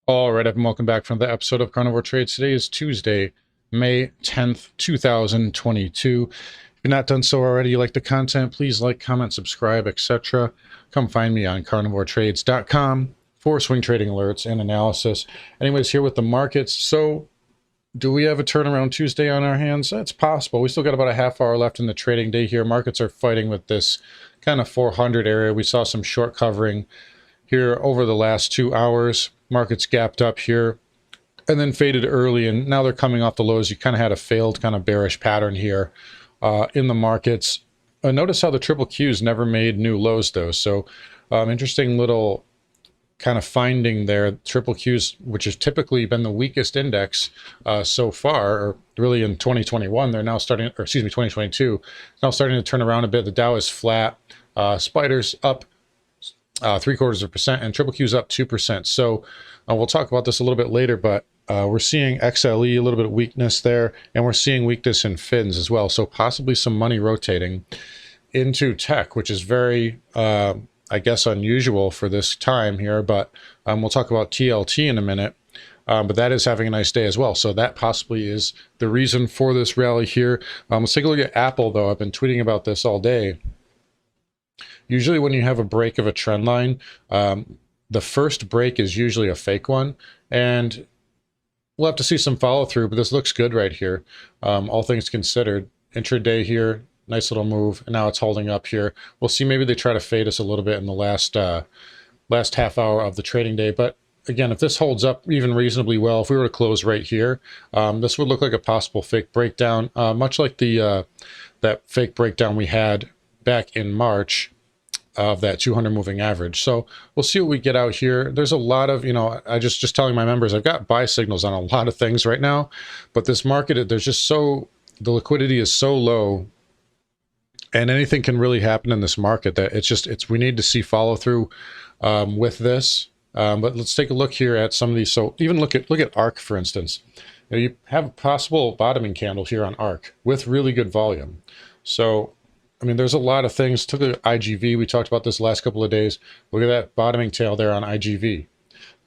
All right, everyone, welcome back from the episode of Carnivore Trades. Today is Tuesday, May 10th, 2022. If you're not done so already, you like the content, please like, comment, subscribe, etc. Come find me on carnivoretrades.com for swing trading alerts and analysis. Anyways, here with the markets. So, do we have a turnaround Tuesday on our hands? It's possible. We still got about a half hour left in the trading day here. Markets are fighting with this kind of 400 area. We saw some short covering here over the last 2 hours. Markets gapped up here and then faded early, and now they're coming off the lows. You kind of had a failed kind of bearish pattern here in the markets. Notice how the triple Qs never made new lows though. So interesting little kind of finding there. Triple Qs, which has typically been the weakest index so far, or really in 2021, they're now starting, or excuse me, 2022, now starting to turn around a bit. The Dow is flat. Spiders up 0.75%, and triple Q's up 2%. So we'll talk about this a little bit later, but we're seeing XLE, a little bit of weakness there, and we're seeing weakness in fins as well. So possibly some money rotating into tech, which is very, I guess, unusual for this time here. But we'll talk about TLT in a minute. But that is having a nice day as well. So that possibly is the reason for this rally here. Let's take a look at Apple, though. I've been tweeting about this all day. Usually when you have a break of a trend line, the first break is usually a fake one, and we'll have to see some follow through, but this looks good right here. All things considered, intraday here, nice little move, and now it's holding up here. We'll see, maybe they try to fade us a little bit in the last half hour of the trading day, but again, if this holds up even reasonably well, if we were to close right here, this would look like a possible fake breakdown, much like the that fake breakdown we had back in March of that 200 moving average. So we'll see what we get out here. There's a lot of, I just telling my members, I've got buy signals on a lot of things right now, but this market, there's just the liquidity is so low, and anything can really happen in this market that we need to see follow through with this. But let's take a look here at some of these. So even look at ARC, for instance. You have a possible bottoming candle here on ARC with really good volume. So I mean, there's a lot of things. Took at IGV. We talked about this the last couple of days. Look at that bottoming tail there on IGV.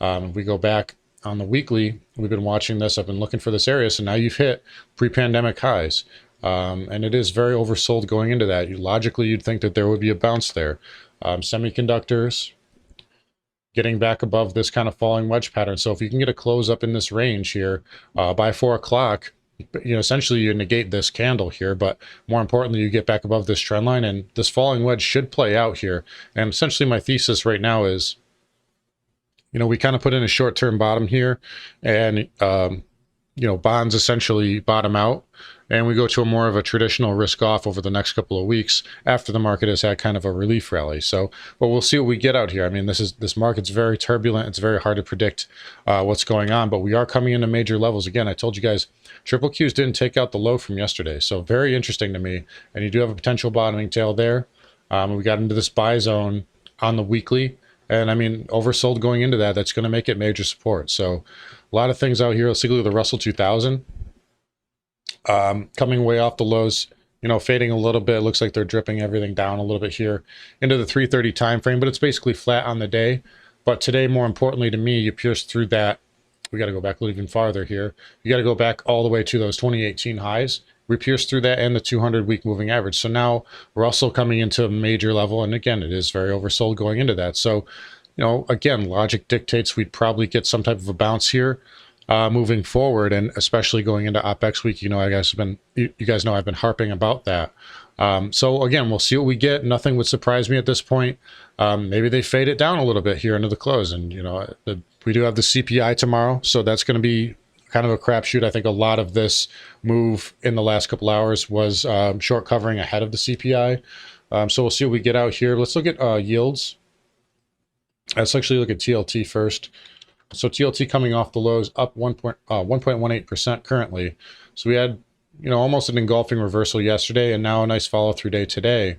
If we go back on the weekly, we've been watching this. I've been looking for this area. So now you've hit pre-pandemic highs. And it is very oversold going into that. Logically, you'd think that there would be a bounce there. Semiconductors getting back above this kind of falling wedge pattern. So if you can get a close up in this range here by 4 o'clock, essentially you negate this candle here, but more importantly, you get back above this trend line, and this falling wedge should play out here. And essentially my thesis right now is, we kind of put in a short-term bottom here, and, bonds essentially bottom out, and we go to a more of a traditional risk off over the next couple of weeks after the market has had kind of a relief rally. So, but we'll see what we get out here. I mean, this market's very turbulent. It's very hard to predict what's going on, but we are coming into major levels. Again, I told you guys, triple Qs didn't take out the low from yesterday. So very interesting to me. And you do have a potential bottoming tail there. We got into this buy zone on the weekly. And I mean, oversold going into that, that's going to make it major support. So a lot of things out here. Let's take a look at the Russell 2000. Coming way off the lows, fading a little bit. It looks like they're dripping everything down a little bit here into the 330 time frame, but it's basically flat on the day. But today, more importantly to me, you pierced through that. We got to go back a little even farther here. You got to go back all the way to those 2018 highs. We pierced through that and the 200-week moving average. So now Russell coming into a major level, and again, it is very oversold going into that. So, again, logic dictates we'd probably get some type of a bounce here. Moving forward, and especially going into OPEX week, you guys know I've been harping about that. So again, we'll see what we get. Nothing would surprise me at this point. Maybe they fade it down a little bit here into the close, and we do have the CPI tomorrow, so that's going to be kind of a crapshoot. I think a lot of this move in the last couple hours was short covering ahead of the CPI. So we'll see what we get out here. Let's look at yields. Let's actually look at TLT first. So TLT coming off the lows up 1.18% currently. So we had, almost an engulfing reversal yesterday, and now a nice follow through day today.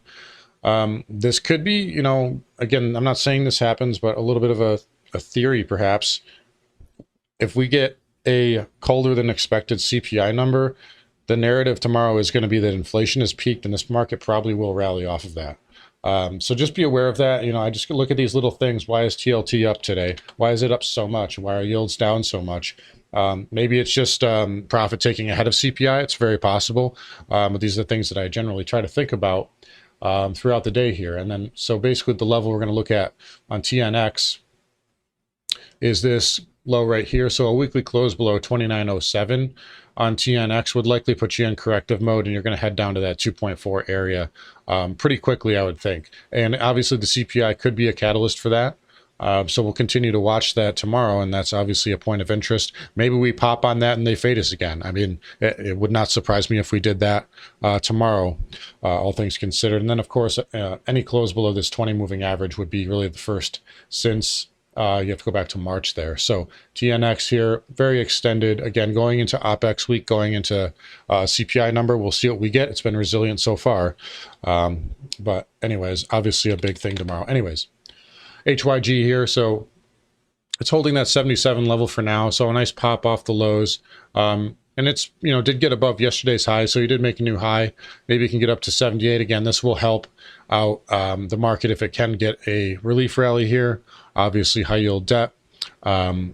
This could be, again, I'm not saying this happens, but a little bit of a theory perhaps. If we get a colder than expected CPI number, the narrative tomorrow is going to be that inflation has peaked, and this market probably will rally off of that. So just be aware of that. You know, I just look at these little things. Why is TLT up today? Why is it up so much? Why are yields down so much? Maybe it's just profit taking ahead of CPI. It's very possible. But these are the things that I generally try to think about throughout the day here. And then, so basically the level we're going to look at on TNX is this low right here. So a weekly close below 2907 on TNX would likely put you in corrective mode, and you're going to head down to that 2.4 area pretty quickly, I would think. And obviously the CPI could be a catalyst for that. So we'll continue to watch that tomorrow, and that's obviously a point of interest. Maybe we pop on that and they fade us again. I mean, it would not surprise me if we did that tomorrow, all things considered. And then, of course, any close below this 20 moving average would be really the first since you have to go back to March there. So TNX here, very extended. Again, going into OPEX week, going into CPI number. We'll see what we get. It's been resilient so far. But anyways, obviously a big thing tomorrow. Anyways, HYG here. So it's holding that 77 level for now. So a nice pop off the lows. And it's, you know, did get above yesterday's high. So you did make a new high. Maybe you can get up to 78 again. This will help out the market if it can get a relief rally here. Obviously high yield debt. You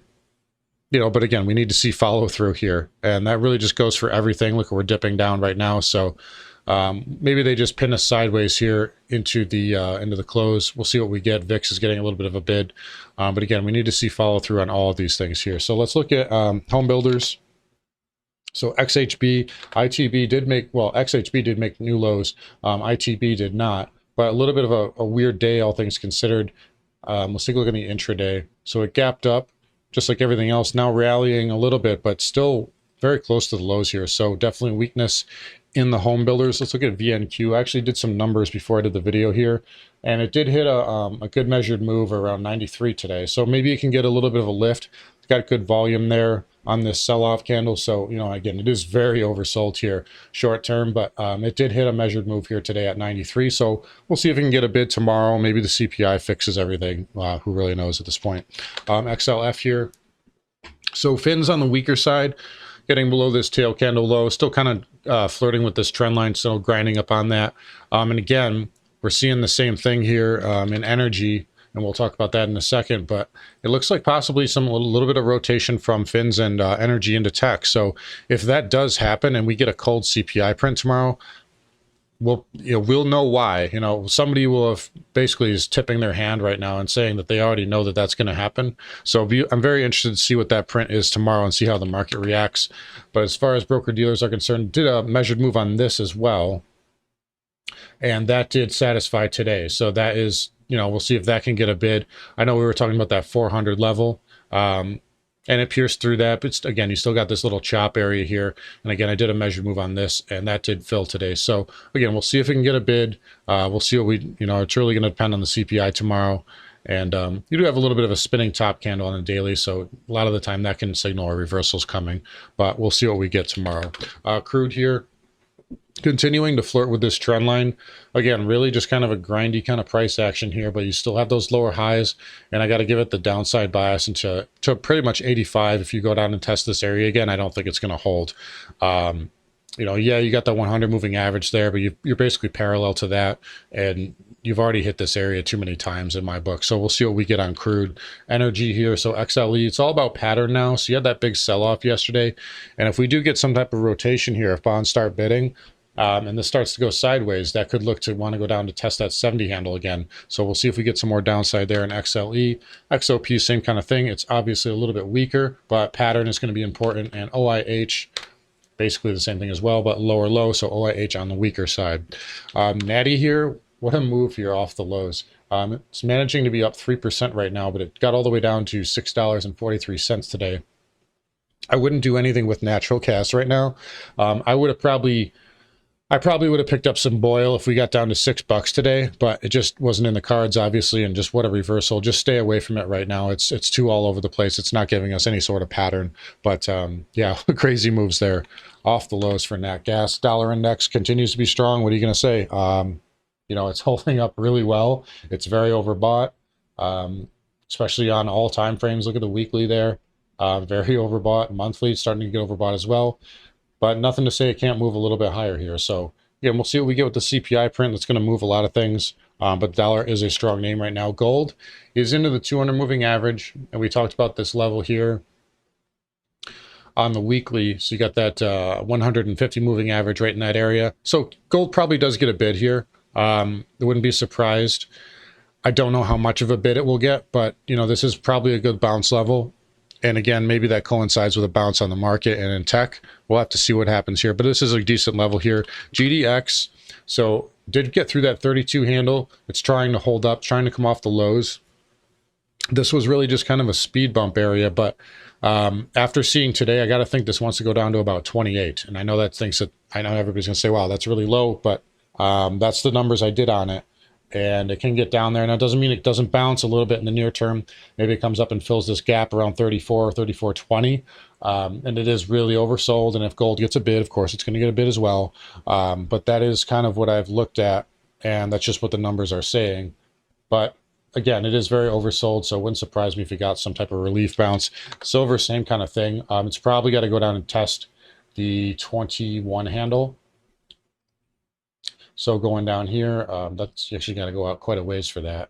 know, but again, we need to see follow through here. And that really just goes for everything. Look, we're dipping down right now. So maybe they just pin us sideways here into the close. We'll see what we get. VIX is getting a little bit of a bid. But again, we need to see follow through on all of these things here. So let's look at home builders. So XHB, ITB did make, well, XHB did make new lows. ITB did not. But a little bit of a weird day, all things considered. Let's take a look at the intraday. So it gapped up, just like everything else, now rallying a little bit, but still very close to the lows here. So definitely weakness in the home builders. Let's look at VNQ. I actually did some numbers before I did the video here, and it did hit a good measured move around 93 today. So maybe you can get a little bit of a lift. It's got good volume there on this sell-off candle. So, you know, again, it is very oversold here short term, but it did hit a measured move here today at 93. So we'll see if we can get a bid tomorrow. Maybe the CPI fixes everything. Who really knows at this point? XLF here. So fins on the weaker side, getting below this tail candle low, still kind of flirting with this trend line, still grinding up on that. And again, we're seeing the same thing here in energy, and we'll talk about that in a second, but it looks like possibly a little bit of rotation from fins and energy into tech. So if that does happen and we get a cold CPI print tomorrow, we'll know why. You know, somebody will have basically is tipping their hand right now and saying that they already know that that's going to happen. So I'm very interested to see what that print is tomorrow and see how the market reacts. But as far as broker dealers are concerned, did a measured move on this as well, and that did satisfy today. So that is, you know, we'll see if that can get a bid. I know we were talking about that 400 level. And it pierced through that, but again, you still got this little chop area here. And again, I did a measured move on this, and that did fill today. So again, we'll see if we can get a bid. We'll see what we, you know, it's really going to depend on the CPI tomorrow. And you do have a little bit of a spinning top candle on the daily, so a lot of the time that can signal a reversal's coming. But we'll see what we get tomorrow. Crude here, continuing to flirt with this trend line. Again, really just kind of a grindy kind of price action here, but you still have those lower highs, and I got to give it the downside bias into pretty much 85. If you go down and test this area again, I don't think it's going to hold. You know, yeah, you got that 100 moving average there, but you're basically parallel to that, and you've already hit this area too many times in my book. So we'll see what we get on crude energy here. So XLE, it's all about pattern now. So you had that big sell-off yesterday, and if we do get some type of rotation here, if bonds start bidding, and this starts to go sideways, that could look to want to go down to test that 70 handle again. So we'll see if we get some more downside there in XLE. XOP, same kind of thing. It's obviously a little bit weaker, but pattern is going to be important. And OIH, basically the same thing as well, but lower low. So OIH on the weaker side. Natty here, what a move here off the lows. It's managing to be up 3% right now, but it got all the way down to $6.43 today. I wouldn't do anything with natural gas right now. I probably would have picked up some Boyle if we got down to $6 today, but it just wasn't in the cards, obviously, and just what a reversal. Just stay away from it right now. It's too all over the place. It's not giving us any sort of pattern, but yeah, crazy moves there off the lows for nat gas. Dollar index continues to be strong. What are you going to say? You know, it's holding up really well. It's very overbought, especially on all time frames. Look at the weekly there. Very overbought. Monthly, it's starting to get overbought as well. But nothing to say it can't move a little bit higher here. So Again, we'll see what we get with the CPI print. That's going to move a lot of things, but dollar is a strong name right now. Gold is into the 200 moving average, and we talked about this level here on the weekly. So you got that 150 moving average right in that area. So gold probably does get a bid here. I wouldn't be surprised. I don't know how much of a bid it will get, but this is probably a good bounce level. And again, maybe that coincides with a bounce on the market and in tech. We'll have to see what happens here, but this is a decent level here. GDX, so did get through that 32 handle. It's trying to hold up, trying to come off the lows. This was really just kind of a speed bump area, but after seeing today, I got to think this wants to go down to about 28. And I know I know everybody's going to say, wow, that's really low, but that's the numbers I did on it. And it can get down there. Now, it doesn't mean it doesn't bounce a little bit in the near term. Maybe it comes up and fills this gap around 34 or 34.20. And it is really oversold. And if gold gets a bid, of course, it's going to get a bid as well. But that is kind of what I've looked at. And that's just what the numbers are saying. But again, it is very oversold, so it wouldn't surprise me if you got some type of relief bounce. Silver, same kind of thing. It's probably got to go down and test the 21 handle. So going down here, that's actually got to go out quite a ways for that.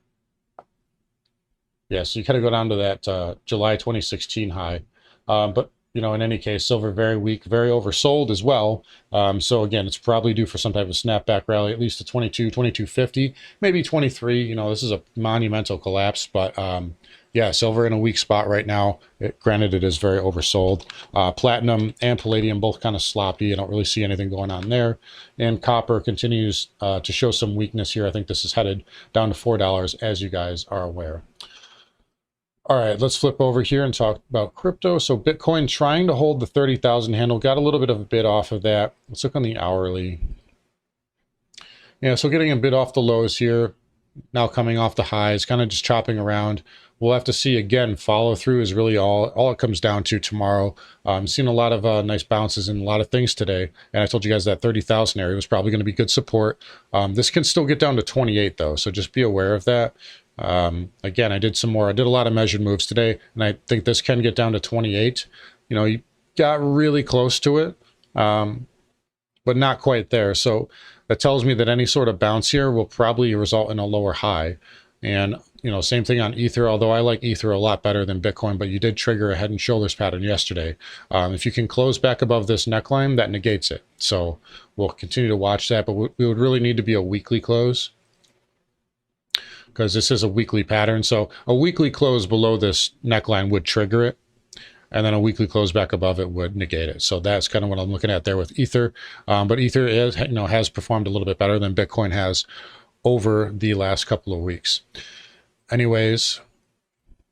Yeah, so you got to go down to that July 2016 high. But in any case, silver very weak, very oversold as well. So again, it's probably due for some type of snapback rally, at least to 22, 22.50, maybe 23. This is a monumental collapse, but yeah, silver in a weak spot right now. Granted, it is very oversold. Platinum and palladium both kind of sloppy. I don't really see anything going on there. And copper continues to show some weakness here. I think this is headed down to $4, as you guys are aware. All right, let's flip over here and talk about crypto. So Bitcoin trying to hold the 30,000 handle, got a little bit of a bid off of that. Let's look on the hourly. Yeah, so getting a bit off the lows here, now coming off the highs, kind of just chopping around. We'll have to see again. Follow through is really all it comes down to tomorrow. Seen a lot of nice bounces in a lot of things today, and I told you guys that 30,000 area was probably going to be good support. This can still get down to 28 though, so just be aware of that. Again, I did a lot of measured moves today, and I think this can get down to 28. You got really close to it, but not quite there. So that tells me that any sort of bounce here will probably result in a lower high. And same thing on Ether, although I like Ether a lot better than Bitcoin, but you did trigger a head and shoulders pattern yesterday. If you can close back above this neckline, that negates it. So we'll continue to watch that, but we would really need to be a weekly close, because this is a weekly pattern. So a weekly close below this neckline would trigger it, and then a weekly close back above it would negate it. So that's kind of what I'm looking at there with Ether. But Ether has performed a little bit better than Bitcoin has over the last couple of weeks. Anyways,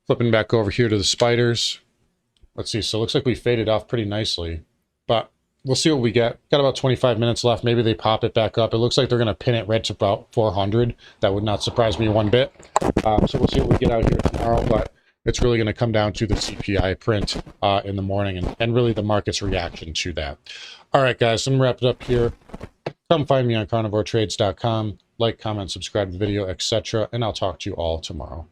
flipping back over here to the spiders. Let's see. So it looks like we faded off pretty nicely, but we'll see what we get. Got about 25 minutes left. Maybe they pop it back up. It looks like they're going to pin it right to about 400. That would not surprise me one bit. So we'll see what we get out here tomorrow, but it's really going to come down to the CPI print in the morning and really the market's reaction to that. All right, guys, I'm wrap it up here. Come find me on carnivoretrades.com. Like, comment, subscribe to the video, etc. And I'll talk to you all tomorrow.